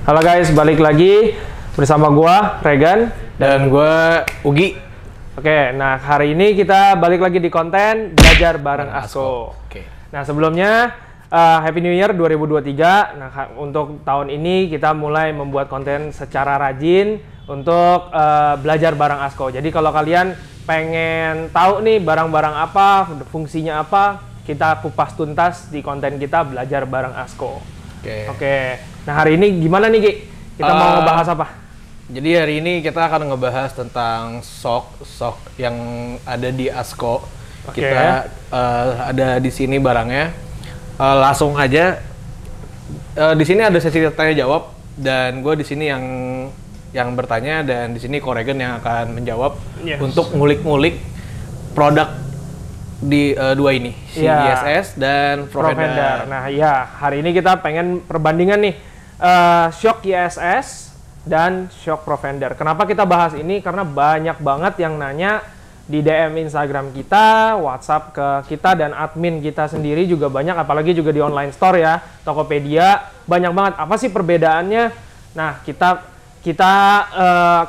Halo guys, balik lagi bersama gua Regan dan gua Ugi. Oke, nah hari ini kita balik lagi di konten belajar bareng Asko. Oke. Nah sebelumnya Happy New Year 2023. Nah untuk tahun ini kita mulai membuat konten secara rajin untuk belajar bareng Asko. Jadi kalau kalian pengen tahu nih barang-barang apa, fungsinya apa, kita kupas tuntas di konten kita belajar bareng Asko. Oke. Nah hari ini gimana nih Ki? Kita mau ngebahas apa? Jadi hari ini kita akan ngebahas tentang sok yang ada di Asko. Kita ada di sini barangnya. Langsung aja. Di sini ada sesi tanya jawab dan gue di sini yang bertanya dan di sini Koregan yang akan menjawab untuk ngulik-ngulik produk di dua ini, si ISS dan Provender. Nah ya, hari ini kita pengen perbandingan nih shock ISS dan shock Provender. Kenapa kita bahas ini? Karena banyak banget yang nanya di DM Instagram kita, WhatsApp ke kita, dan admin kita sendiri juga banyak, apalagi juga di online store ya, Tokopedia, banyak banget. Apa sih perbedaannya? Nah, kita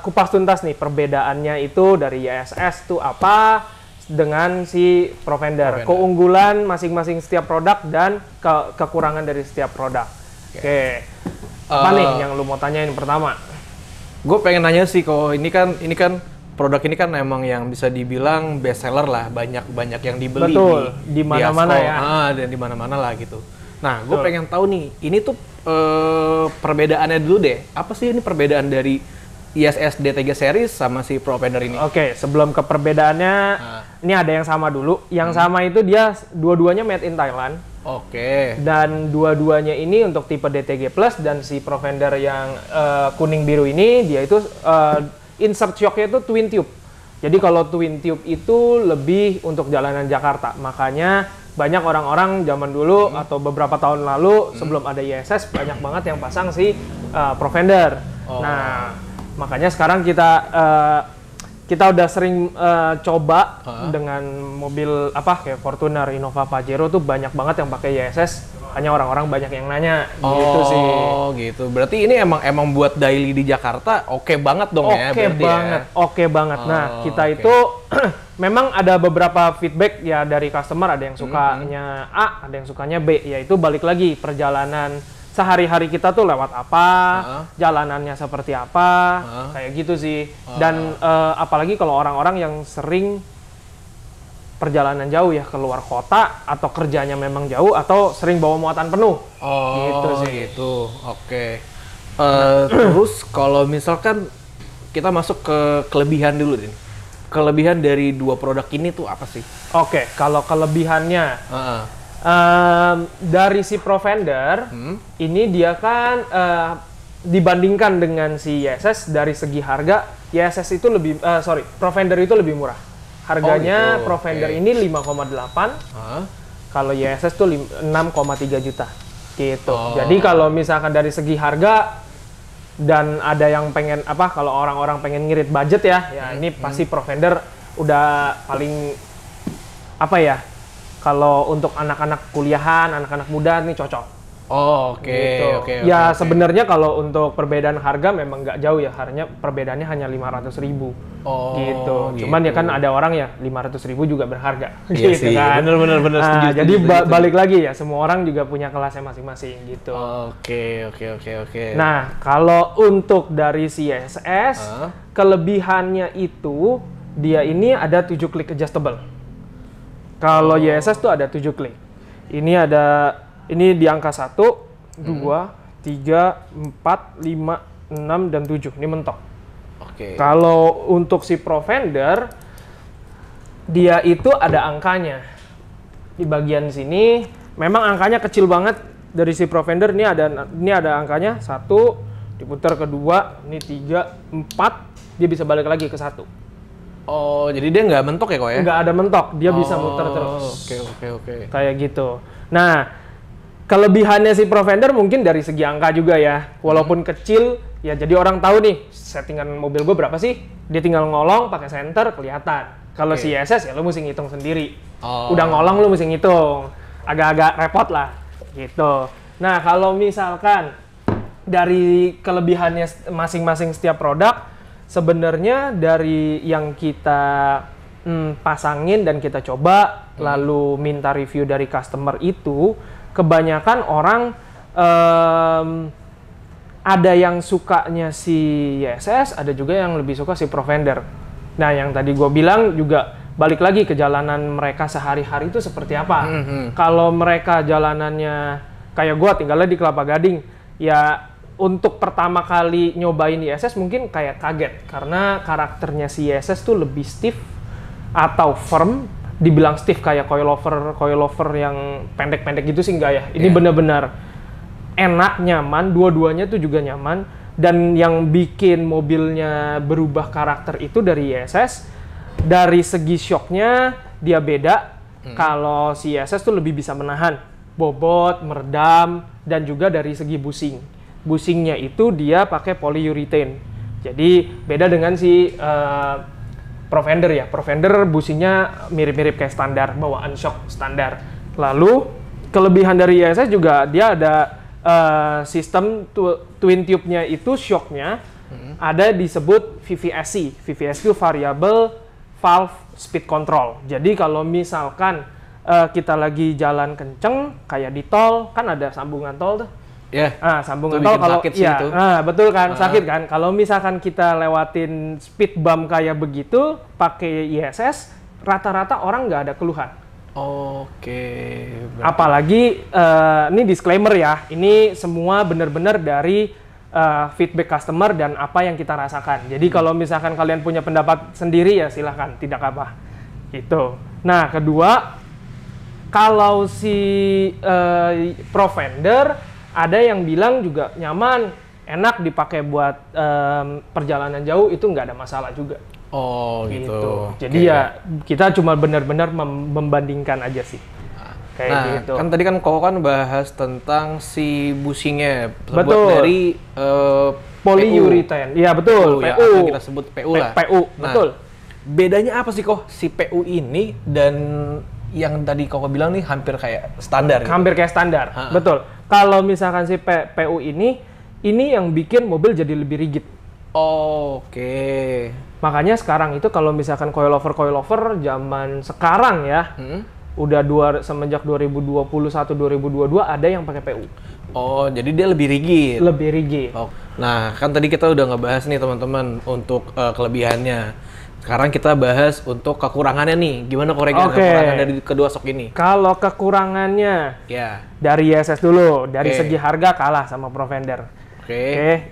kupas tuntas nih perbedaannya itu dari ISS itu apa dengan si Provender. Keunggulan masing-masing setiap produk dan kekurangan dari setiap produk. Oke. Apa nih yang lu mau tanyain pertama? Gue pengen nanya sih, kok ini kan produk ini kan emang yang bisa dibilang best seller lah, banyak yang dibeli. Betul, di mana-mana ya. Dan di mana-mana lah gitu. Nah, gue pengen tahu nih, ini tuh perbedaannya dulu deh. Apa sih ini perbedaan dari ISS D3 series sama si Provender ini? Oke, sebelum ke perbedaannya, ini ada yang sama dulu. Yang sama itu dia dua-duanya made in Thailand. Oke. Dan dua-duanya ini untuk tipe DTG Plus, dan si Provender yang kuning biru ini dia itu insert shocknya itu twin tube. Jadi kalau twin tube itu lebih untuk jalanan Jakarta. Makanya banyak orang-orang zaman dulu atau beberapa tahun lalu sebelum ada ISS banyak banget yang pasang si Provender. Nah, makanya sekarang kita udah sering coba dengan mobil kayak Fortuner, Innova, Pajero tuh banyak banget yang pakai ISS. Hanya orang-orang banyak yang nanya gitu sih. Oh gitu. Berarti ini emang buat daily di Jakarta oke banget dong ya? Oke banget. Nah kita itu memang ada beberapa feedback ya dari customer. Ada yang sukanya A, ada yang sukanya B. Yaitu balik lagi perjalanan sehari-hari kita tuh lewat apa, jalanannya seperti apa, kayak gitu sih. Dan apalagi kalau orang-orang yang sering perjalanan jauh ya, keluar kota atau kerjanya memang jauh atau sering bawa muatan penuh. Gitu sih. Gitu. Oke. Terus kalau misalkan kita masuk ke kelebihan dulu nih. Kelebihan dari dua produk ini tuh apa sih? Oke, kalau kelebihannya dari si Provender ini dia kan dibandingkan dengan si ISS dari segi harga, ISS itu lebih Provender itu lebih murah. Harganya Provender ini 5,8, kalau ISS tuh 6,3 juta gitu. Jadi kalau misalkan dari segi harga dan ada yang pengen kalau orang-orang pengen ngirit budget ya ini pasti Provender udah paling kalau untuk anak-anak kuliahan, anak-anak muda nih cocok. Oke. Ya sebenarnya kalau untuk perbedaan harga memang nggak jauh ya, harganya perbedaannya hanya 500.000 gitu. Cuman ya kan ada orang ya 500.000 juga berharga. Iya gitu sih, kan. bener. Jadi balik lagi ya, semua orang juga punya kelasnya masing-masing gitu. Oke. Nah kalau untuk dari CSS kelebihannya itu dia ini ada 7 klik adjustable. Kalau ISS tuh ada 7 klik. Ini di angka 1, 2, 3, 4, 5, 6, dan 7. Ini mentok. Kalau untuk si Provender, dia itu ada angkanya. Di bagian sini, memang angkanya kecil banget dari si Provender. Ini ada angkanya, 1, diputar ke 2, ini 3, 4, dia bisa balik lagi ke 1. Oh, jadi dia nggak mentok ya kok ya? Nggak ada mentok, dia bisa muter terus. Oke. Kayak gitu. Nah, kelebihannya si Provender mungkin dari segi angka juga ya, walaupun kecil ya, jadi orang tahu nih settingan mobil gue berapa sih, dia tinggal ngolong pakai senter kelihatan. Kalau si ISS ya lu mesti ngitung sendiri. Udah ngolong lu mesti ngitung, agak-agak repot lah gitu. Nah kalau misalkan dari kelebihannya masing-masing setiap produk, sebenarnya dari yang kita pasangin dan kita coba, lalu minta review dari customer itu, kebanyakan orang ada yang sukanya si YSS, ada juga yang lebih suka si Profender. Nah, yang tadi gue bilang juga balik lagi ke jalanan mereka sehari-hari itu seperti apa. Kalau mereka jalanannya kayak gue tinggalnya di Kelapa Gading, ya untuk pertama kali nyobain YSS mungkin kayak kaget karena karakternya si YSS tuh lebih stiff atau firm. Dibilang stiff kayak coilover yang pendek-pendek gitu sih enggak ya. Ini benar-benar enak, nyaman, dua-duanya tuh juga nyaman. Dan yang bikin mobilnya berubah karakter itu dari YSS, dari segi shocknya dia beda. Kalau si YSS tuh lebih bisa menahan bobot, meredam, dan juga dari segi busing. Busingnya itu dia pakai polyurethane. Jadi beda dengan si Profender ya. Profender busingnya mirip-mirip kayak standar, bawaan shock standar. Lalu kelebihan dari YSS juga dia ada sistem twin tube-nya itu shock-nya ada disebut VVSC. VVSC itu Variable Valve Speed Control. Jadi kalau misalkan kita lagi jalan kenceng kayak di tol, kan ada sambungan tol tuh. Sambungan tol kalau itu. Betul kan, sakit kan. Kalau misalkan kita lewatin speed bump kayak begitu pakai YSS, rata-rata orang nggak ada keluhan. Apalagi ini disclaimer ya, ini semua benar-benar dari feedback customer dan apa yang kita rasakan. Jadi kalau misalkan kalian punya pendapat sendiri ya silahkan, tidak apa. Gitu. Nah, kedua, kalau si Profender ada yang bilang juga nyaman, enak dipakai buat perjalanan jauh, itu nggak ada masalah juga. Gitu. Jadi ya kita cuma benar-benar membandingkan aja sih. Kayak gitu. Kan tadi kan Koko kan bahas tentang si busingnya terbuat dari polyurethane. Iya betul. PU. Ya, PU. Kita sebut PU lah. PU, betul. Bedanya apa sih kok si PU ini dan yang tadi Koko bilang nih hampir kayak standar? Hampir kayak standar, betul. Kalau misalkan si PU ini yang bikin mobil jadi lebih rigid. Makanya sekarang itu kalau misalkan coilover zaman sekarang ya, udah semenjak 2021-2022 ada yang pakai PU. Jadi dia lebih rigid. Lebih rigid. Nah, kan tadi kita udah ngebahas nih teman-teman untuk kelebihannya. Sekarang kita bahas untuk kekurangannya nih. Gimana kekurangan dari kedua shock ini? Kalau kekurangannya, dari YSS dulu. Dari segi harga kalah sama Profender.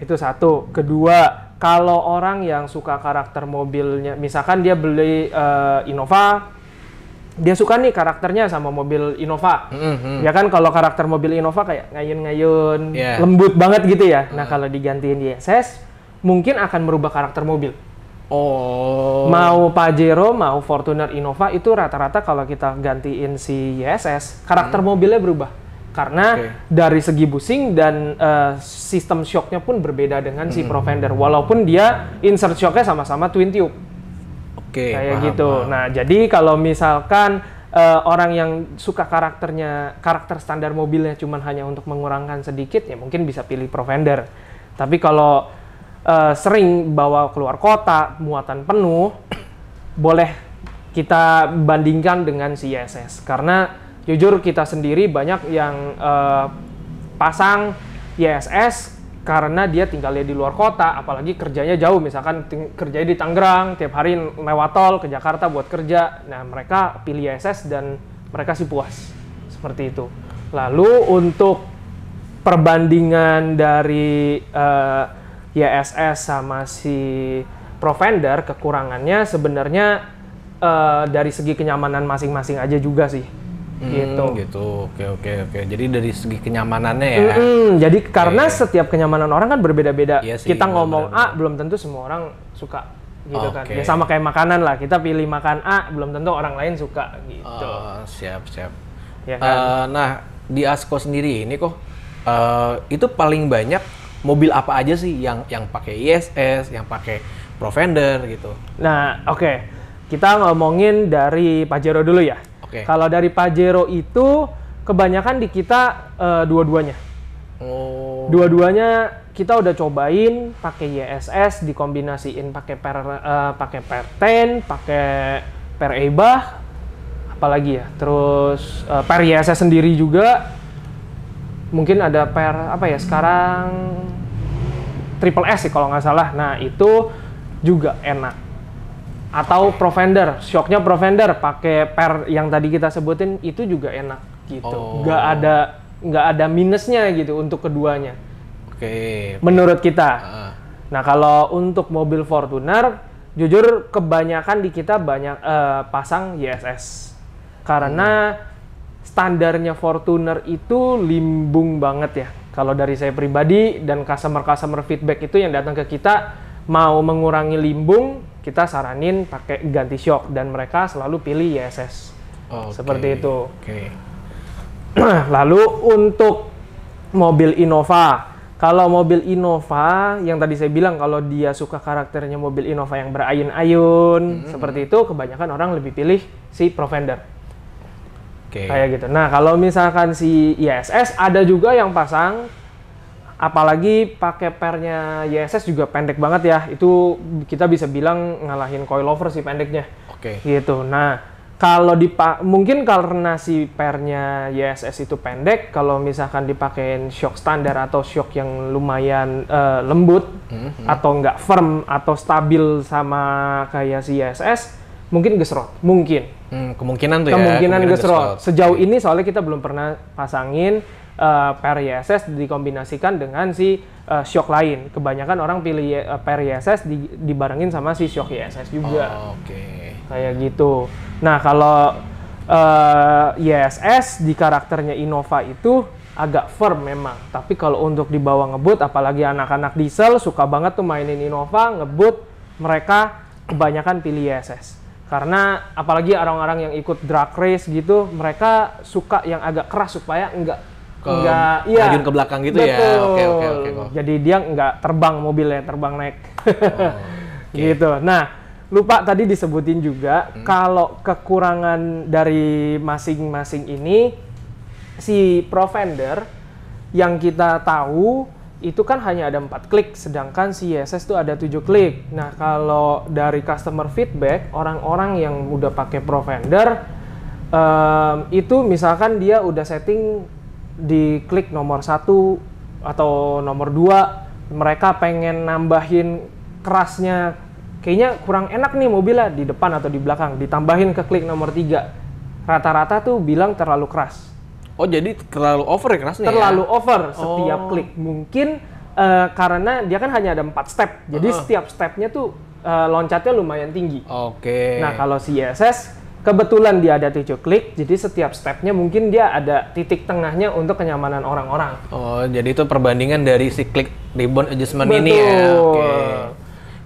Itu satu. Kedua, kalau orang yang suka karakter mobilnya, misalkan dia beli Innova, dia suka nih karakternya sama mobil Innova. Ya kan kalau karakter mobil Innova kayak ngayun-ngayun, lembut banget gitu ya. Nah, kalau digantiin YSS, mungkin akan merubah karakter mobil. Mau Pajero, mau Fortuner, Innova itu rata-rata kalau kita gantiin si YSS, karakter mobilnya berubah. Karena dari segi busing dan sistem shocknya pun berbeda dengan si Profender. Walaupun dia insert shocknya sama-sama twin tube. Kayak gitu. Nah, jadi kalau misalkan orang yang suka karakter standar mobilnya cuman hanya untuk mengurangkan sedikit, ya mungkin bisa pilih Profender. Tapi kalau sering bawa keluar kota, muatan penuh, boleh kita bandingkan dengan si YSS. Karena jujur kita sendiri banyak yang pasang YSS karena dia tinggalnya di luar kota, apalagi kerjanya jauh, misalkan kerjanya di Tangerang, tiap hari lewat tol ke Jakarta buat kerja. Nah, mereka pilih YSS dan mereka sih puas. Seperti itu. Lalu untuk perbandingan dari YSS sama si Profender, kekurangannya sebenarnya dari segi kenyamanan masing-masing aja juga sih. Gitu. Oke. Jadi dari segi kenyamanannya ya. Jadi karena setiap kenyamanan orang kan berbeda-beda. Iya sih, kita ngomong A, belum tentu semua orang suka gitu kan. Ya sama kayak makanan lah. Kita pilih makan A, belum tentu orang lain suka gitu. Siap. Ya kan? Nah, di Asko sendiri ini kok itu paling banyak mobil apa aja sih yang pakai YSS, yang pakai Profender gitu? Nah, kita ngomongin dari Pajero dulu ya. Kalau dari Pajero itu kebanyakan di kita dua-duanya. Dua-duanya kita udah cobain pakai YSS, dikombinasiin pakai pakai per 10, pakai per EBA, apalagi ya. Terus per YSS sendiri juga. Mungkin ada per apa ya sekarang Triple S sih kalau nggak salah. Nah itu juga enak. Atau Profender, shocknya Profender pakai per yang tadi kita sebutin itu juga enak gitu. Nggak ada minusnya gitu untuk keduanya. Menurut kita. Nah kalau untuk mobil Fortuner, jujur kebanyakan di kita banyak pasang YSS. Karena standarnya Fortuner itu limbung banget ya. Kalau dari saya pribadi dan customer feedback itu yang datang ke kita mau mengurangi limbung, kita saranin pakai ganti shock dan mereka selalu pilih YSS. Seperti itu. Lalu untuk mobil Innova, kalau mobil Innova yang tadi saya bilang kalau dia suka karakternya mobil Innova yang berayun-ayun seperti itu, kebanyakan orang lebih pilih si Profender. Kayak gitu. Nah, kalau misalkan si YSS ada juga yang pasang, apalagi pakai pernya YSS juga pendek banget ya. Itu kita bisa bilang ngalahin coilover sih pendeknya. Gitu. Nah, kalau mungkin karena si pernya YSS itu pendek, kalau misalkan dipakein shock standar atau shock yang lumayan lembut atau nggak firm atau stabil sama kayak si YSS, mungkin gesrot. Kemungkinan tuh kemungkinan gesrot. Sejauh ini soalnya kita belum pernah pasangin per YSS dikombinasikan dengan si shock lain. Kebanyakan orang pilih per YSS dibarengin sama si shock YSS juga. Kayak gitu. Nah kalau YSS di karakternya Innova itu agak firm memang. Tapi kalau untuk dibawa ngebut, apalagi anak-anak diesel suka banget tuh mainin Innova ngebut, mereka kebanyakan pilih YSS. Karena apalagi orang-orang yang ikut drag race gitu, mereka suka yang agak keras supaya enggak maju ke belakang gitu. Betul. Ya. Oke. Jadi dia enggak terbang mobilnya, terbang naik. Gitu. Nah, lupa tadi disebutin juga kalau kekurangan dari masing-masing ini si Profender yang kita tahu itu kan hanya ada 4 klik, sedangkan si YSS itu ada 7 klik. Nah, kalau dari customer feedback, orang-orang yang udah pakai Profender, itu misalkan dia udah setting di klik nomor 1 atau nomor 2, mereka pengen nambahin kerasnya, kayaknya kurang enak nih mobilnya di depan atau di belakang, ditambahin ke klik nomor 3. Rata-rata tuh bilang terlalu keras. Jadi terlalu over ya kerasnya? Terlalu over setiap klik. Mungkin karena dia kan hanya ada 4 step. Jadi setiap stepnya tuh loncatnya lumayan tinggi. Nah kalau si YSS, kebetulan dia ada 7 klik. Jadi setiap stepnya mungkin dia ada titik tengahnya untuk kenyamanan orang-orang. Jadi itu perbandingan dari si klik ribbon adjustment ini ya?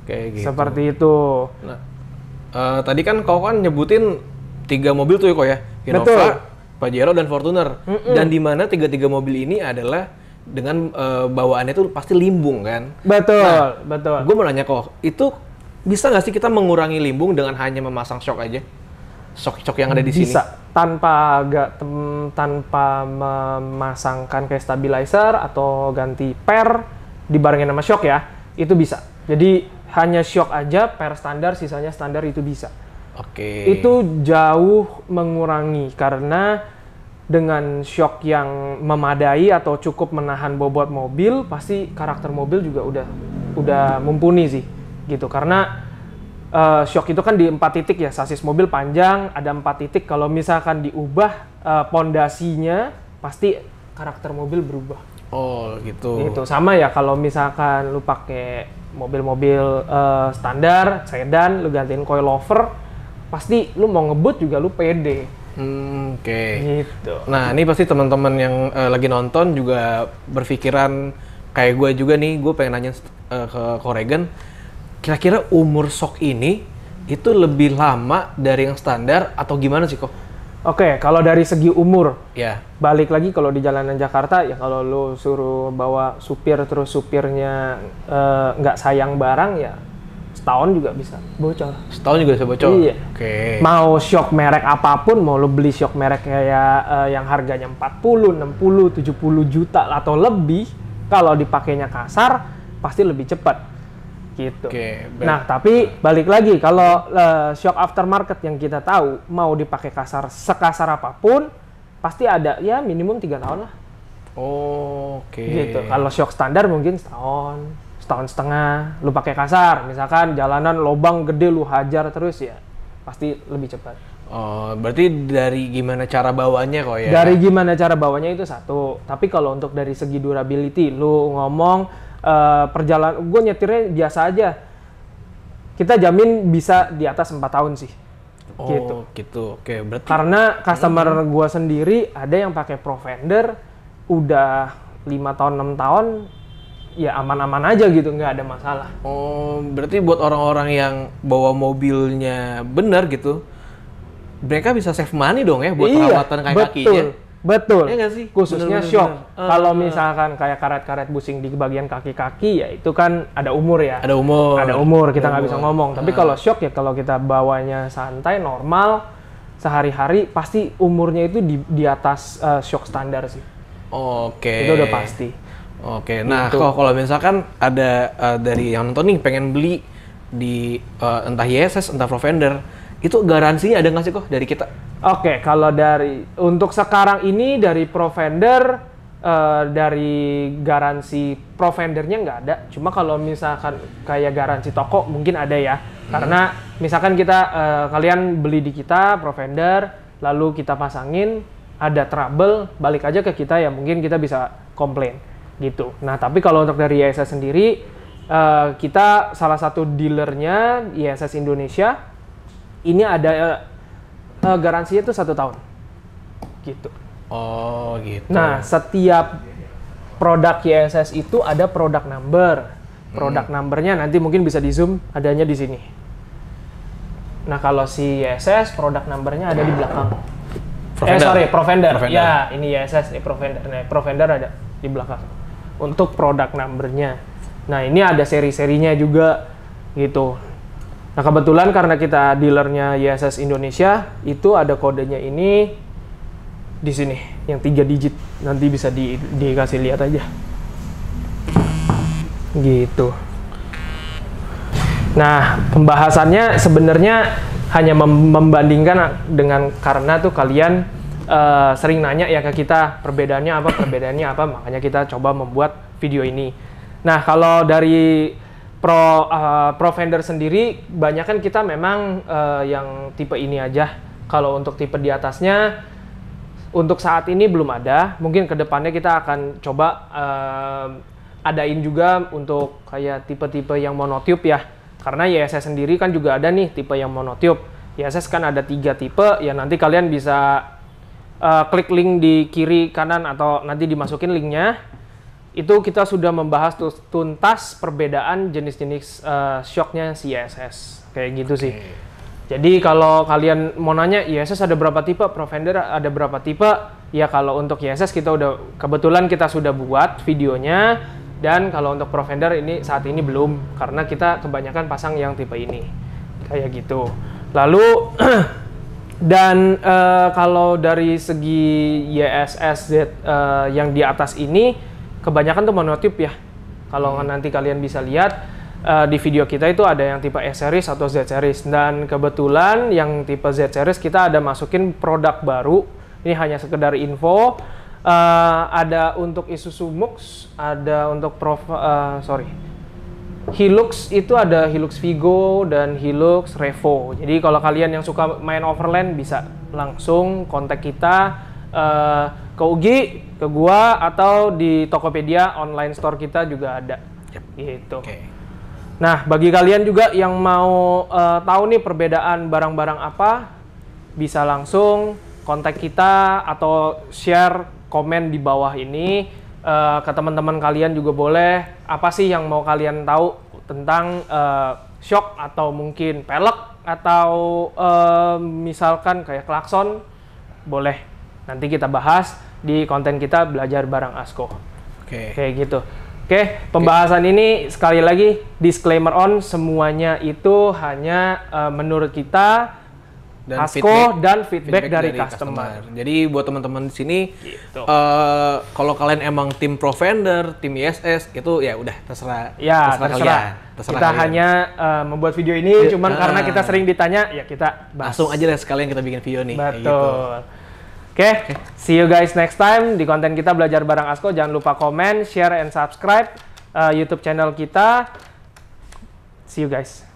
Gitu. Seperti itu. Nah, tadi kan kau kan nyebutin 3 mobil tuh ya kok ya? Innova, Pajero dan Fortuner. Dan di mana 3 mobil ini adalah dengan bawaannya itu pasti limbung kan? Betul. Gue mau nanya kok, itu bisa nggak sih kita mengurangi limbung dengan hanya memasang shock aja? Shock yang ada di sini? Bisa, tanpa memasangkan kayak stabilizer atau ganti per dibarengin sama shock ya, itu bisa. Jadi hanya shock aja, per standar, sisanya standar itu bisa. Itu jauh mengurangi karena dengan shock yang memadai atau cukup menahan bobot mobil, pasti karakter mobil juga udah mumpuni sih gitu. Karena shock itu kan di 4 titik ya, sasis mobil panjang ada 4 titik. Kalau misalkan diubah pondasinya, pasti karakter mobil berubah. Gitu. Sama ya kalau misalkan lu pakai mobil-mobil standar, sedan, lu gantiin coilover, pasti lu mau ngebut juga lu pede. Gitu. Nah, ini pasti teman-teman yang lagi nonton juga berpikiran kayak gue juga nih. Gue pengen nanya ke Koregan, kira-kira umur shock ini itu lebih lama dari yang standar atau gimana sih kok? Kalau dari segi umur, ya. Balik lagi kalau di jalanan Jakarta ya, kalau lu suruh bawa supir terus supirnya nggak sayang barang ya, setahun juga bisa bocor. Setahun juga bisa bocor? Iya. Mau shock merek apapun, mau lo beli shock merek kayak yang harganya 40, 60, 70 juta atau lebih, Kalau dipakainya kasar, pasti lebih cepat. Gitu. Nah, tapi balik lagi, kalau shock aftermarket yang kita tahu, mau dipakai kasar, sekasar apapun, pasti ada ya minimum 3 tahun lah. Gitu. Kalau shock standar mungkin setahun setengah, lu pakai kasar, misalkan jalanan lobang gede lu hajar terus ya, pasti lebih cepat. Berarti dari gimana cara bawanya kok ya? Dari gimana cara bawanya itu satu, tapi kalau untuk dari segi durability, lu ngomong perjalanan, gue nyetirnya biasa aja, kita jamin bisa di atas 4 tahun sih. Gitu. Oke, berarti karena customer gue sendiri ada yang pakai Profender udah 5 tahun 6 tahun ya aman-aman aja gitu, nggak ada masalah. Berarti buat orang-orang yang bawa mobilnya benar gitu, mereka bisa save money dong ya buat perawatan kakinya. Betul. Ya nggak sih? Khususnya shock. Kalau misalkan kayak karet-karet busing di bagian kaki-kaki ya itu kan ada umur ya. Ada umur. Kita nggak bisa ngomong. Tapi kalau shock ya kalau kita bawanya santai, normal, sehari-hari pasti umurnya itu di atas shock standar sih. Itu udah pasti. Nah kalau misalkan ada dari yang nonton nih pengen beli di entah YSS, entah Profender, itu garansinya ada nggak sih kok dari kita? Kalau untuk sekarang ini dari Profender, dari garansi Provendernya nggak ada. Cuma kalau misalkan kayak garansi toko mungkin ada ya. Karena misalkan kalian beli di kita Profender, lalu kita pasangin, ada trouble, balik aja ke kita ya, mungkin kita bisa komplain gitu. Nah tapi kalau untuk dari ISS sendiri, kita salah satu dealernya ISS Indonesia, ini ada garansinya itu 1 tahun, gitu. Gitu. Nah, setiap produk YSS itu ada product number. Product numbernya nanti mungkin bisa di zoom, adanya di sini. Nah, kalau si YSS, product numbernya ada di belakang. Profender. Ya, ini YSS, Profender. Nah, Profender ada di belakang. Untuk product numbernya. Nah, ini ada seri-serinya juga, gitu. Nah kebetulan karena kita dealernya YSS Indonesia, itu ada kodenya ini di sini, yang 3 digit. Nanti bisa dikasih lihat aja. Gitu. Nah pembahasannya sebenarnya hanya membandingkan dengan, karena tuh kalian sering nanya ya ke kita perbedaannya apa, makanya kita coba membuat video ini. Nah kalau dari Profender sendiri, banyak kan kita memang yang tipe ini aja. Kalau untuk tipe di atasnya, untuk saat ini belum ada. Mungkin kedepannya kita akan coba adain juga untuk kayak tipe-tipe yang monotube ya. Karena YSS sendiri kan juga ada nih tipe yang monotube. YSS kan ada 3 tipe, ya nanti kalian bisa klik link di kiri kanan atau nanti dimasukin linknya. Itu kita sudah membahas tuntas perbedaan jenis-jenis shocknya si YSS, kayak gitu sih. Jadi kalau kalian mau nanya YSS ada berapa tipe, Profender ada berapa tipe, ya kalau untuk YSS kebetulan kita sudah buat videonya, dan kalau untuk Profender ini saat ini belum, karena kita kebanyakan pasang yang tipe ini, kayak gitu. Lalu dan kalau dari segi YSS yang di atas ini kebanyakan tuh monotube ya. Kalau nanti kalian bisa lihat di video kita itu ada yang tipe S series atau Z series, dan kebetulan yang tipe Z series kita ada masukin produk baru. Ini hanya sekedar info. Ada untuk Isuzu Mux, ada untuk Hilux, itu ada Hilux Vigo dan Hilux Revo. Jadi kalau kalian yang suka main overland bisa langsung kontak kita ke Ugi, ke gua, atau di Tokopedia online store kita juga ada. Gitu. Nah, bagi kalian juga yang mau tahu nih perbedaan barang-barang apa, bisa langsung kontak kita atau share komen di bawah ini ke teman-teman kalian juga boleh. Apa sih yang mau kalian tahu tentang shock atau mungkin pelek atau misalkan kayak klakson, boleh. Nanti kita bahas di konten kita belajar barang ASKO. Kayak gitu. Pembahasan ini sekali lagi disclaimer on, semuanya itu hanya menurut kita dan feedback dari customer. Jadi buat teman-teman di sini, Gitu. kalau kalian emang tim pro vendor, tim ISS itu ya udah terserah. Ya, terserah. Kalian. Kita hanya membuat video ini, cuman karena kita sering ditanya, ya kita bahas. Langsung aja lah sekalian kita bikin video nih. Betul. Gitu. Oke, see you guys next time di konten kita belajar bareng Asko. Jangan lupa komen, share, and subscribe YouTube channel kita. See you guys.